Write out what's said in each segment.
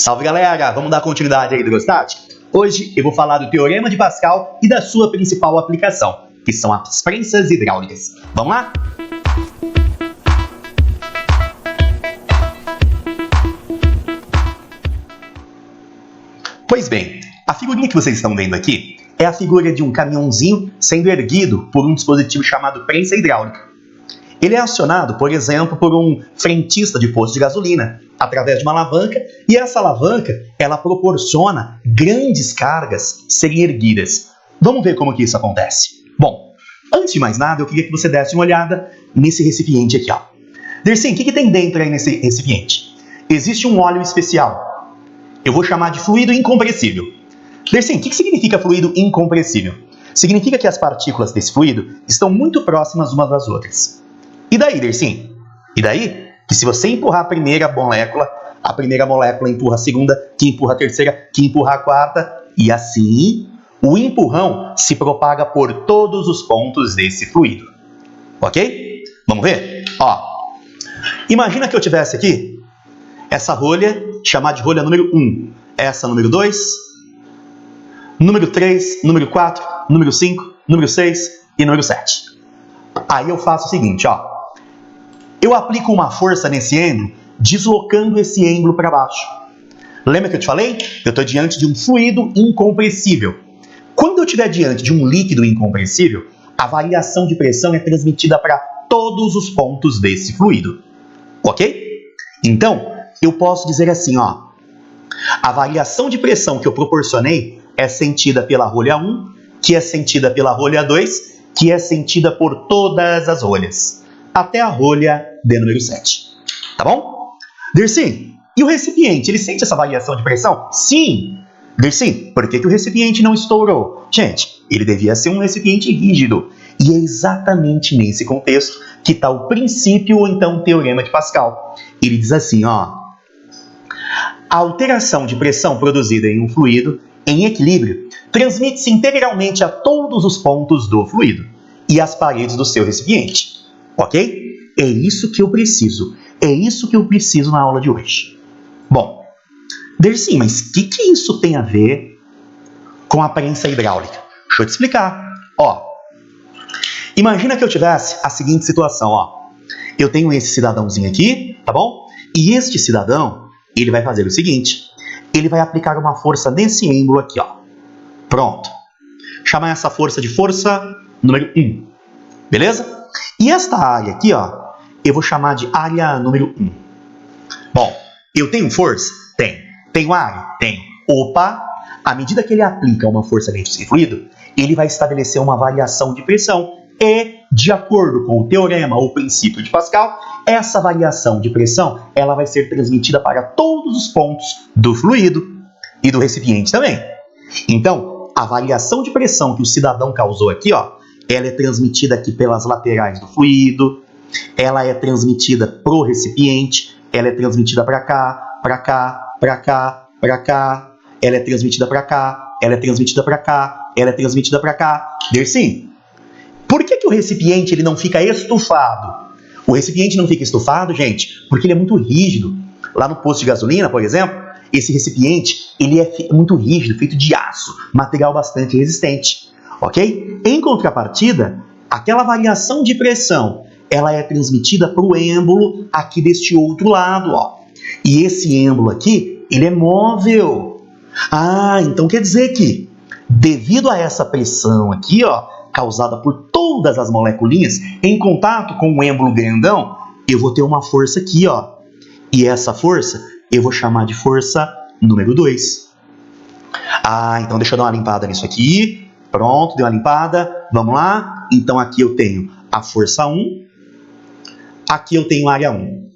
Salve galera, vamos dar continuidade à hidrostática? Hoje eu vou falar do Teorema de Pascal e da sua principal aplicação, que são as prensas hidráulicas. Vamos lá? Pois bem, a figurinha que vocês estão vendo aqui é a figura de um caminhãozinho sendo erguido por um dispositivo chamado prensa hidráulica. Ele é acionado, por exemplo, por um frentista de posto de gasolina, através de uma alavanca, e essa alavanca, ela proporciona grandes cargas serem erguidas. Vamos ver como que isso acontece. Bom, antes de mais nada, eu queria que você desse uma olhada nesse recipiente aqui, ó. Dersim, o que tem dentro aí nesse recipiente? Existe um óleo especial. Eu vou chamar de fluido incompressível. Dersim, o que significa fluido incompressível? Significa que as partículas desse fluido estão muito próximas umas das outras. E daí, Dersim? E daí? Que se você empurrar a primeira molécula empurra a segunda, que empurra a terceira, que empurra a quarta, e assim o empurrão se propaga por todos os pontos desse fluido. Ok? Vamos ver? Ó, imagina que eu tivesse aqui essa rolha, chamada de rolha número 1, essa número 2, número 3, número 4, número 5, número 6 e número 7. Aí eu faço o seguinte, ó. Eu aplico uma força nesse êmbolo, deslocando esse êmbolo para baixo. Lembra que eu te falei? Eu estou diante de um fluido incompressível. Quando eu estiver diante de um líquido incompressível, a variação de pressão é transmitida para todos os pontos desse fluido. Ok? Então, eu posso dizer assim, ó. A variação de pressão que eu proporcionei é sentida pela rolha 1, que é sentida pela rolha 2, que é sentida por todas as rolhas, até a rolha de número 7. Tá bom? Dersim, e o recipiente, ele sente essa variação de pressão? Sim! Dersim, por que o recipiente não estourou? Gente, ele devia ser um recipiente rígido. E é exatamente nesse contexto que está o princípio ou então o Teorema de Pascal. Ele diz assim, ó. A alteração de pressão produzida em um fluido, em equilíbrio, transmite-se integralmente a todos os pontos do fluido e às paredes do seu recipiente. Ok? É isso que eu preciso. É isso que eu preciso na aula de hoje. Bom, Dersim, mas o que isso tem a ver com a prensa hidráulica? Deixa eu te explicar. Ó, imagina que eu tivesse a seguinte situação, ó. Eu tenho esse cidadãozinho aqui, tá bom? E este cidadão, ele vai fazer o seguinte. Ele vai aplicar uma força nesse êmbolo aqui, ó. Pronto. Chamar essa força de força número 1. Beleza? E esta área aqui, ó, eu vou chamar de área número 1. Bom, eu tenho força? Tenho. Tenho área? Tenho. Opa! À medida que ele aplica uma força nesse fluido, ele vai estabelecer uma variação de pressão. E, de acordo com o teorema ou princípio de Pascal, essa variação de pressão ela vai ser transmitida para todos os pontos do fluido e do recipiente também. Então, a variação de pressão que o cidadão causou aqui, ó, ela é transmitida aqui pelas laterais do fluido, ela é transmitida para o recipiente, ela é transmitida para cá, para cá, para cá, para cá, ela é transmitida para cá, ela é transmitida para cá, ela é transmitida para cá. Dersim, por que o recipiente ele não fica estufado? O recipiente não fica estufado, gente, porque ele é muito rígido. Lá no posto de gasolina, por exemplo, esse recipiente ele é muito rígido, feito de aço, material bastante resistente. Ok? Em contrapartida, aquela variação de pressão, ela é transmitida para o êmbolo aqui deste outro lado, ó. E esse êmbolo aqui, ele é móvel. Ah, então quer dizer que, devido a essa pressão aqui, ó, causada por todas as moleculinhas em contato com o êmbolo grandão, eu vou ter uma força aqui, ó. E essa força, eu vou chamar de força número 2. Ah, então deixa eu dar uma limpada nisso aqui. Pronto, deu uma limpada. Vamos lá. Então aqui eu tenho a força 1. Aqui eu tenho área 1.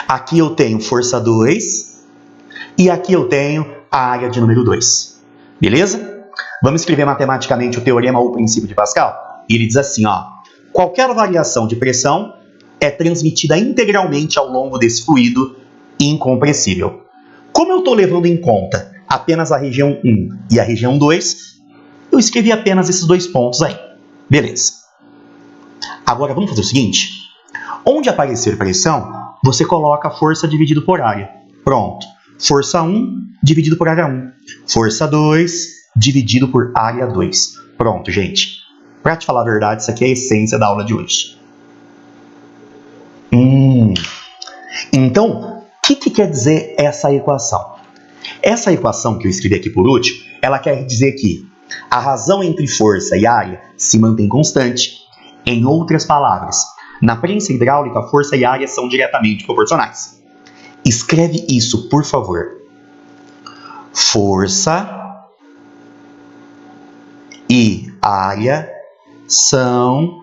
Aqui eu tenho força 2. E aqui eu tenho a área de número 2. Beleza? Vamos escrever matematicamente o teorema ou o princípio de Pascal? Ele diz assim, ó. Qualquer variação de pressão é transmitida integralmente ao longo desse fluido incompressível. Como eu estou levando em conta apenas a região 1 e a região 2, eu escrevi apenas esses dois pontos aí. Beleza. Agora vamos fazer o seguinte. Onde aparecer pressão, você coloca a força dividido por área. Pronto. força 1 dividido por área 1. Força 2 dividido por área 2. Pronto, gente. Pra te falar a verdade, isso aqui é a essência da aula de hoje. Então, o que quer dizer essa equação? Essa equação que eu escrevi aqui por último, ela quer dizer que a razão entre força e área se mantém constante. Em outras palavras, na prensa hidráulica, a força e a área são diretamente proporcionais. Escreve isso, por favor. Força e área são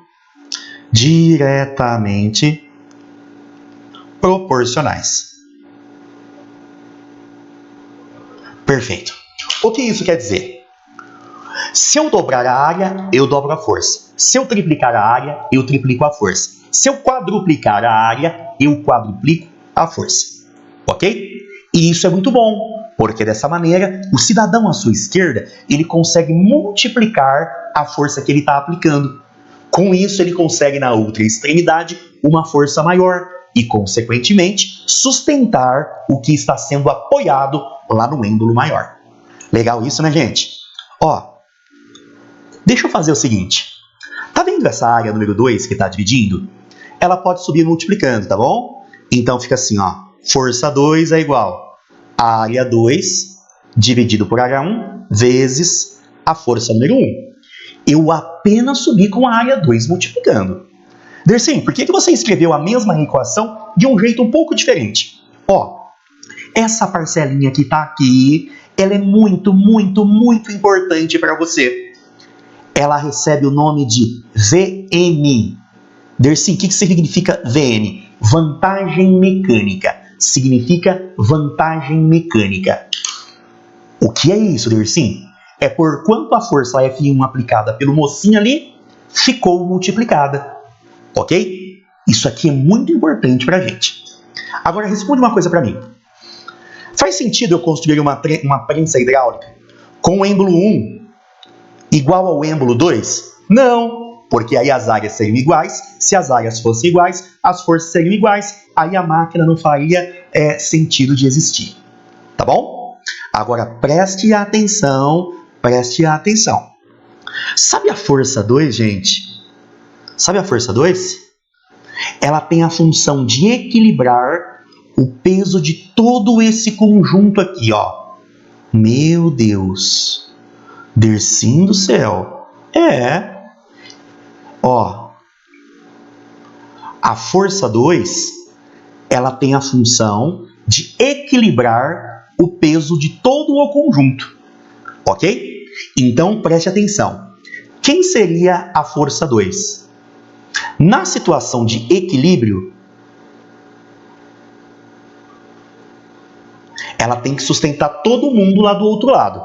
diretamente proporcionais. Perfeito. O que isso quer dizer? Se eu dobrar a área, eu dobro a força. Se eu triplicar a área, eu triplico a força. Se eu quadruplicar a área, eu quadruplico a força. Ok? E isso é muito bom, porque dessa maneira, o cidadão à sua esquerda, ele consegue multiplicar a força que ele está aplicando. Com isso, ele consegue, na outra extremidade, uma força maior e, consequentemente, sustentar o que está sendo apoiado lá no êmbolo maior. Legal isso, né, gente? Ó, deixa eu fazer o seguinte. Tá vendo essa área número 2 que está dividindo? Ela pode subir multiplicando, tá bom? Então fica assim, ó. Força 2 é igual a área 2 dividido por área 1 vezes a força número 1. Eu apenas subi com a área 2 multiplicando. Dersim, por que você escreveu a mesma equação de um jeito um pouco diferente? Ó, essa parcelinha que está aqui, ela é muito, muito, muito importante para você. Ela recebe o nome de Vm. Dersim, o que significa Vm? Vantagem mecânica. Significa vantagem mecânica. O que é isso, Dersim? É por quanto a força F1 aplicada pelo mocinho ali ficou multiplicada. Ok? Isso aqui é muito importante para a gente. Agora, responde uma coisa para mim. Faz sentido eu construir uma prensa hidráulica com o êmbolo 1 igual ao êmbolo 2? Não, porque aí as áreas seriam iguais. Se as áreas fossem iguais, as forças seriam iguais. Aí a máquina não faria sentido de existir. Tá bom? Agora, preste atenção, preste atenção. Sabe a força 2, gente? Sabe a força 2? Ela tem a função de equilibrar o peso de todo esse conjunto aqui, ó. Meu Deus. Dersim do céu. Ó. A força 2, ela tem a função de equilibrar o peso de todo o conjunto. Ok? Então, preste atenção. Quem seria a força 2? Na situação de equilíbrio, ela tem que sustentar todo mundo lá do outro lado.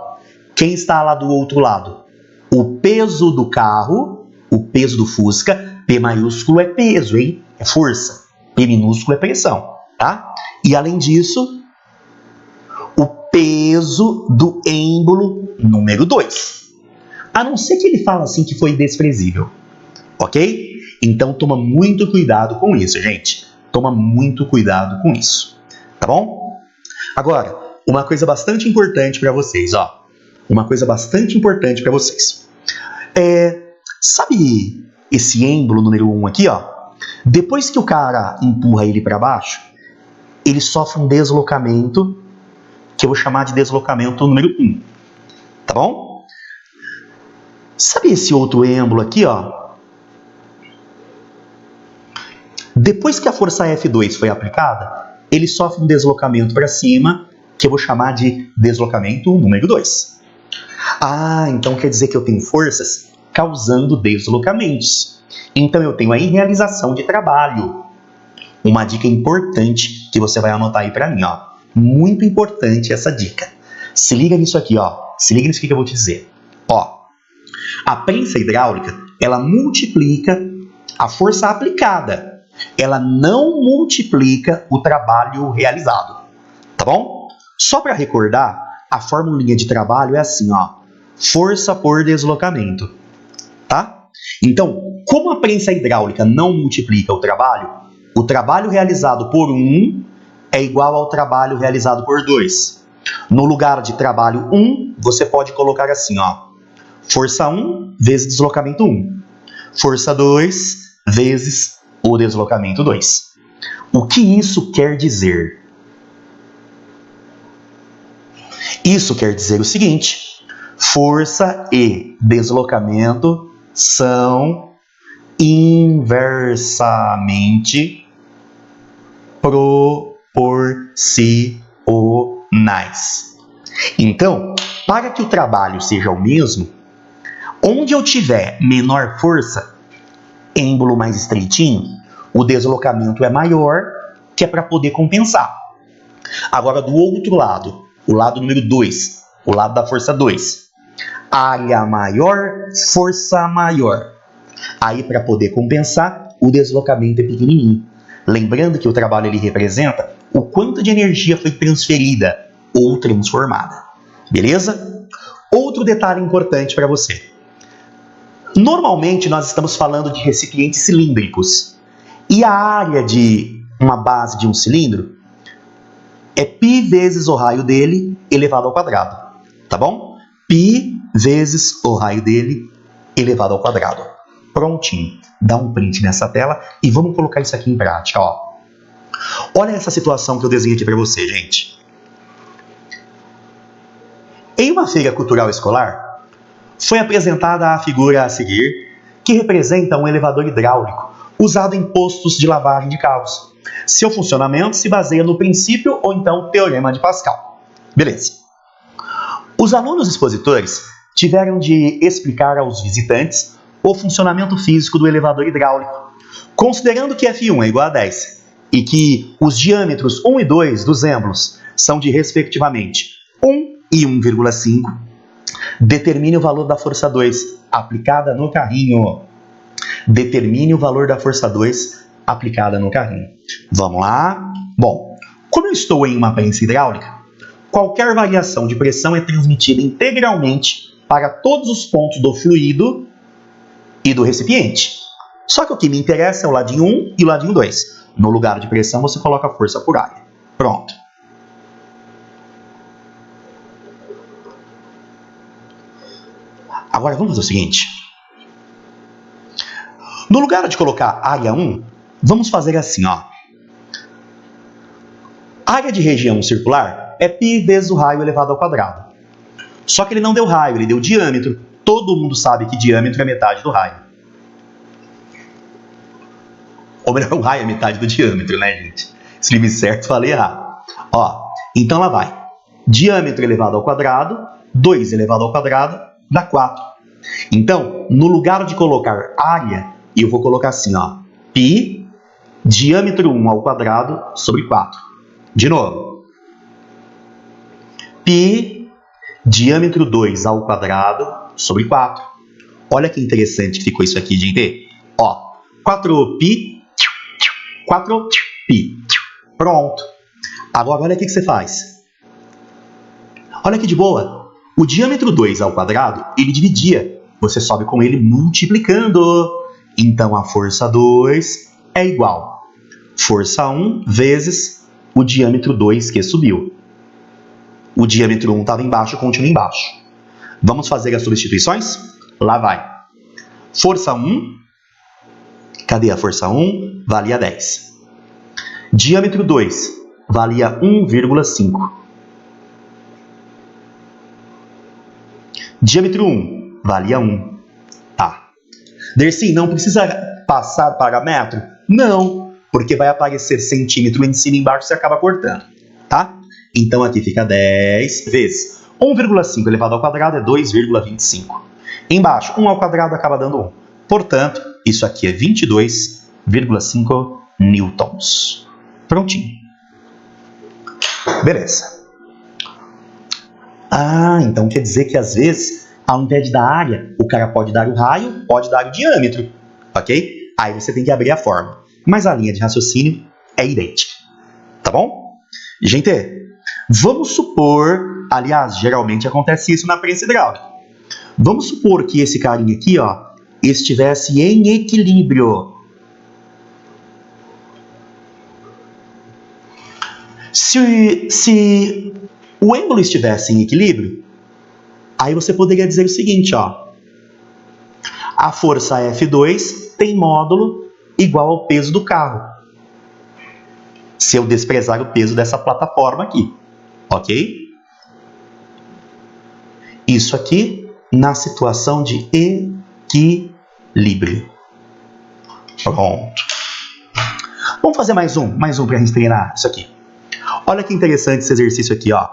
Quem está lá do outro lado? O peso do carro, o peso do Fusca. P maiúsculo é peso, hein? É força. P minúsculo é pressão, tá? E além disso, o peso do êmbolo número 2. A não ser que ele fale assim que foi desprezível. Ok? Então toma muito cuidado com isso, gente. Toma muito cuidado com isso. Tá bom? Agora, uma coisa bastante importante para vocês, ó. Uma coisa bastante importante para vocês. Sabe esse êmbolo número 1 aqui, ó? Depois que o cara empurra ele para baixo, ele sofre um deslocamento, que eu vou chamar de deslocamento número 1. Tá bom? Sabe esse outro êmbolo aqui, ó? Depois que a força F2 foi aplicada, ele sofre um deslocamento para cima, que eu vou chamar de deslocamento número 2. Ah, então quer dizer que eu tenho forças causando deslocamentos. Então eu tenho aí realização de trabalho. Uma dica importante que você vai anotar aí para mim, ó. Muito importante essa dica. Se liga nisso aqui, ó. Se liga nisso aqui que eu vou te dizer. Ó, a prensa hidráulica, ela multiplica a força aplicada. Ela não multiplica o trabalho realizado. Tá bom? Só para recordar, a formulinha de trabalho é assim, ó. Força por deslocamento. Tá? Então, como a prensa hidráulica não multiplica o trabalho realizado por 1 é igual ao trabalho realizado por 2. No lugar de trabalho 1, você pode colocar assim, ó. Força 1 vezes deslocamento 1. Força 2 vezes o deslocamento 2. O que isso quer dizer? Isso quer dizer o seguinte: força e deslocamento são inversamente proporcionais. Então, para que o trabalho seja o mesmo, onde eu tiver menor força, êmbolo mais estreitinho, o deslocamento é maior, que é para poder compensar. Agora, do outro lado, o lado número 2, o lado da força 2, área maior, força maior. Aí, para poder compensar, o deslocamento é pequenininho. Lembrando que o trabalho ele representa o quanto de energia foi transferida ou transformada. Beleza? Outro detalhe importante para você. Normalmente, nós estamos falando de recipientes cilíndricos. E a área de uma base de um cilindro é π vezes o raio dele elevado ao quadrado. Tá bom? Π vezes o raio dele elevado ao quadrado. Prontinho. Dá um print nessa tela e vamos colocar isso aqui em prática. Ó. Olha essa situação que eu desenhei aqui para você, gente. Em uma feira cultural escolar, foi apresentada a figura a seguir, que representa um elevador hidráulico usado em postos de lavagem de carros. Seu funcionamento se baseia no princípio ou então teorema de Pascal. Beleza. Os alunos expositores tiveram de explicar aos visitantes o funcionamento físico do elevador hidráulico, considerando que F1 é igual a 10 e que os diâmetros 1 e 2 dos êmbolos são de respectivamente 1 e 1,5, determine o valor da força 2 aplicada no carrinho. Determine o valor da força 2 aplicada no carrinho. Vamos lá? Bom, como eu estou em uma prensa hidráulica, qualquer variação de pressão é transmitida integralmente para todos os pontos do fluido e do recipiente. Só que o que me interessa é o ladinho 1 e o ladinho 2. No lugar de pressão, você coloca a força por área. Pronto. Agora vamos fazer o seguinte. No lugar de colocar área 1, vamos fazer assim, ó. Área de região circular é π vezes o raio elevado ao quadrado. Só que ele não deu raio, ele deu diâmetro. Todo mundo sabe que diâmetro é metade do raio. Ou melhor, o raio é metade do diâmetro, né, gente? Escrevi certo, falei errado. Ó, então lá vai. Diâmetro elevado ao quadrado, 2 elevado ao quadrado, dá 4. Então, no lugar de colocar área, eu vou colocar assim, ó. π, diâmetro 1 ao quadrado sobre 4. De novo. π, diâmetro 2 ao quadrado sobre 4. Olha que interessante que ficou isso aqui, gente. Ó, 4π, 4π. Pronto. Agora, olha o que você faz. Olha que de boa. O diâmetro 2 ao quadrado, ele dividia. Você sobe com ele multiplicando. Então, a força 2 é igual. Força 1 vezes o diâmetro 2 que subiu. O diâmetro 1 estava embaixo, continua embaixo. Vamos fazer as substituições? Lá vai. Força 1. Cadê a força 1? Valia 10. Diâmetro 2 valia 1,5. Diâmetro 1 valia 1. Tá. Dercy, não precisa passar para metro? Não, porque vai aparecer centímetro em cima e embaixo e você acaba cortando. Tá? Então aqui fica 10 vezes 1,5 elevado ao quadrado é 2,25. Embaixo, 1 ao quadrado acaba dando 1. Portanto, isso aqui é 22,5 newtons. Prontinho. Beleza. Ah, então quer dizer que às vezes, ao invés de dar área, o cara pode dar o raio, pode dar o diâmetro. Ok? Aí você tem que abrir a fórmula. Mas a linha de raciocínio é idêntica. Tá bom? Gente, vamos supor, aliás, geralmente acontece isso na prensa hidráulica. Vamos supor que esse carinha aqui, ó, estivesse em equilíbrio. Se o êmbolo estivesse em equilíbrio, aí você poderia dizer o seguinte, ó. A força F2 tem módulo igual ao peso do carro. Se eu desprezar o peso dessa plataforma aqui, ok? Isso aqui na situação de equilíbrio. Pronto. Vamos fazer mais um para a gente treinar isso aqui. Olha que interessante esse exercício aqui, ó.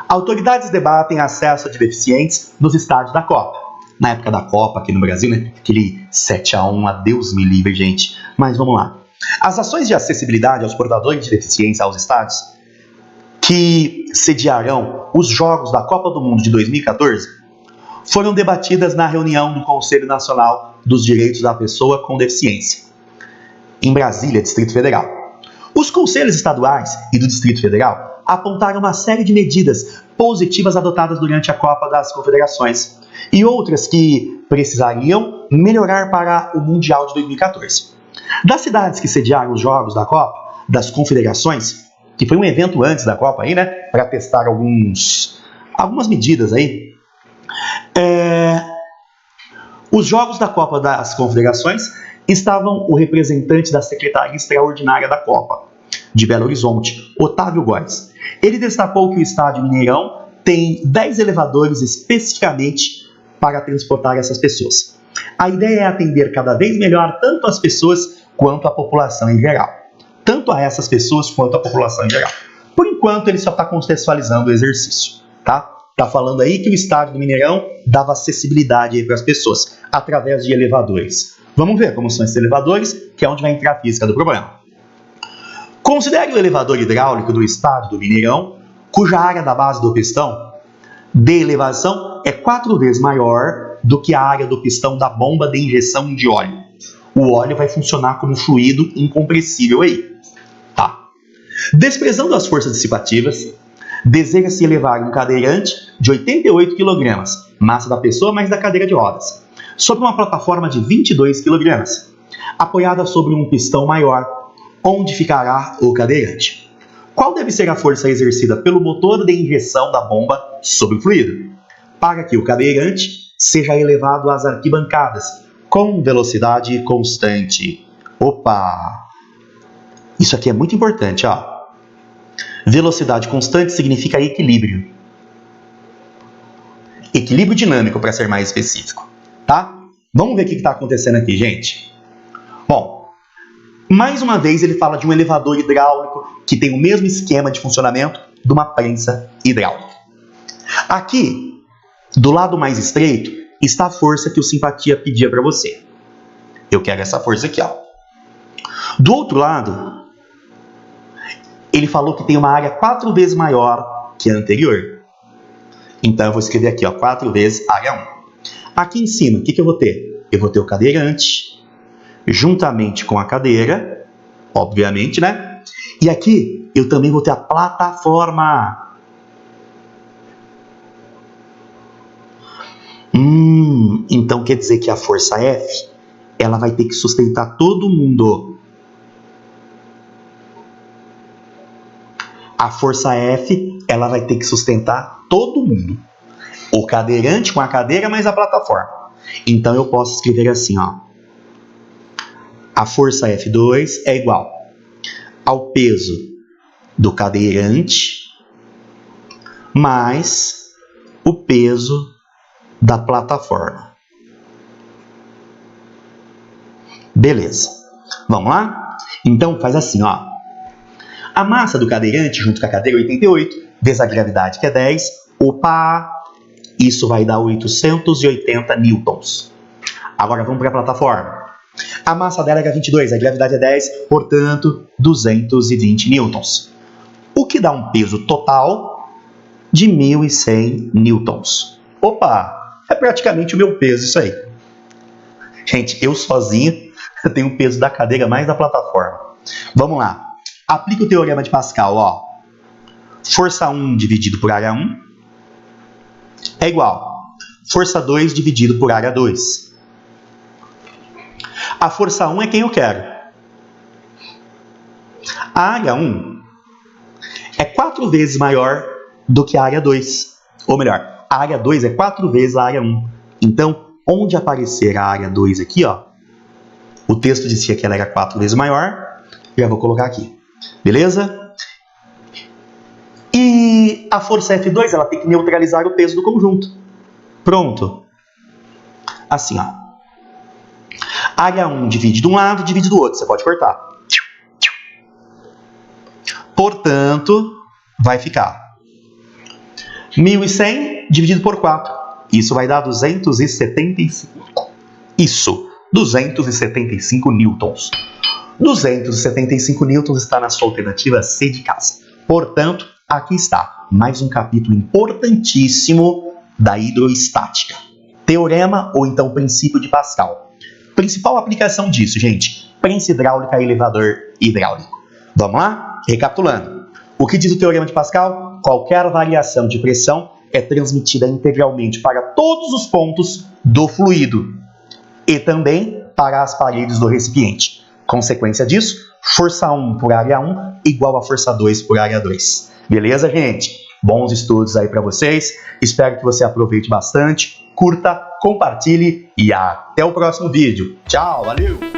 Autoridades debatem acesso de deficientes nos estádios da Copa. Na época da Copa aqui no Brasil, né? Aquele 7-1, a Deus me livre, gente. Mas vamos lá. As ações de acessibilidade aos portadores de deficiência aos estádios que sediarão os Jogos da Copa do Mundo de 2014 foram debatidas na reunião do Conselho Nacional dos Direitos da Pessoa com Deficiência, em Brasília, Distrito Federal. Os conselhos estaduais e do Distrito Federal apontaram uma série de medidas positivas adotadas durante a Copa das Confederações e outras que precisariam melhorar para o Mundial de 2014. Das cidades que sediaram os Jogos da Copa das Confederações, que foi um evento antes da Copa aí, né, para testar algumas medidas aí, os Jogos da Copa das Confederações estavam o representante da Secretaria Extraordinária da Copa de Belo Horizonte, Otávio Góes. Ele destacou que o estádio Mineirão tem 10 elevadores especificamente para transportar essas pessoas. A ideia é atender cada vez melhor tanto as pessoas quanto a população em geral. Tanto a essas pessoas quanto a população em geral. Por enquanto, ele só está contextualizando o exercício, tá? Está falando aí que o estádio do Mineirão dava acessibilidade para as pessoas através de elevadores. Vamos ver como são esses elevadores, que é onde vai entrar a física do problema. Considere o elevador hidráulico do estádio do Mineirão, cuja área da base do pistão de elevação é 4 vezes maior do que a área do pistão da bomba de injeção de óleo. O óleo vai funcionar como fluido incompressível aí. Tá. Desprezando as forças dissipativas, deseja-se elevar um cadeirante de 88 kg, massa da pessoa mais da cadeira de rodas, sobre uma plataforma de 22 kg, apoiada sobre um pistão maior, onde ficará o cadeirante. Qual deve ser a força exercida pelo motor de injeção da bomba sobre o fluido, para que o cadeirante seja elevado às arquibancadas com velocidade constante? Opa! Isso aqui é muito importante, ó. Velocidade constante significa equilíbrio. Equilíbrio dinâmico, para ser mais específico, tá? Vamos ver o que está acontecendo aqui, gente. Bom, mais uma vez ele fala de um elevador hidráulico que tem o mesmo esquema de funcionamento de uma prensa hidráulica. Aqui, do lado mais estreito, está a força que o simpatia pedia para você. Eu quero essa força aqui, ó. Do outro lado, ele falou que tem uma área 4 vezes maior que a anterior. Então eu vou escrever aqui, ó, 4 vezes área 1. Aqui em cima, o que eu vou ter? Eu vou ter o cadeirante, juntamente com a cadeira, obviamente, né? E aqui eu também vou ter a plataforma. Então quer dizer que a força F, ela vai ter que sustentar todo mundo. A força F, ela vai ter que sustentar todo mundo. O cadeirante com a cadeira mais a plataforma. Então eu posso escrever assim, ó. A força F2 é igual ao peso do cadeirante mais o peso da plataforma. Beleza. Vamos lá? Então faz assim, ó. A massa do cadeirante junto com a cadeira 88, vezes a gravidade que é 10. Opa! Isso vai dar 880 newtons. Agora vamos para a plataforma. A massa dela era 22, a gravidade é 10, portanto, 220 newtons. O que dá um peso total de 1.100 newtons. Opa! É praticamente o meu peso isso aí. Gente, eu sozinho tenho o peso da cadeira mais da plataforma. Vamos lá. Aplica o teorema de Pascal, ó. Força 1 dividido por área 1 é igual força 2 dividido por área 2. A força 1 é quem eu quero. A área 1 é 4 vezes maior do que a área 2. Ou melhor, a área 2 é 4 vezes a área 1. Então, onde aparecer a área 2 aqui, ó, o texto dizia que ela era 4 vezes maior, já vou colocar aqui. Beleza? E a força F2, ela tem que neutralizar o peso do conjunto. Pronto. Assim, ó. Área 1 divide de um lado, divide do outro. Você pode cortar. Portanto, vai ficar 1.100 dividido por 4. Isso vai dar 275. Isso, 275 newtons. 275 newtons está na sua alternativa C de casa. Portanto, aqui está mais um capítulo importantíssimo da hidroestática. Teorema ou então princípio de Pascal. Principal aplicação disso, gente, prensa hidráulica e elevador hidráulico. Vamos lá? Recapitulando. O que diz o teorema de Pascal? Qualquer variação de pressão é transmitida integralmente para todos os pontos do fluido e também para as paredes do recipiente. Consequência disso, força 1 por área 1 igual a força 2 por área 2. Beleza, gente? Bons estudos aí para vocês. Espero que você aproveite bastante. Curta, compartilhe e até o próximo vídeo. Tchau, valeu!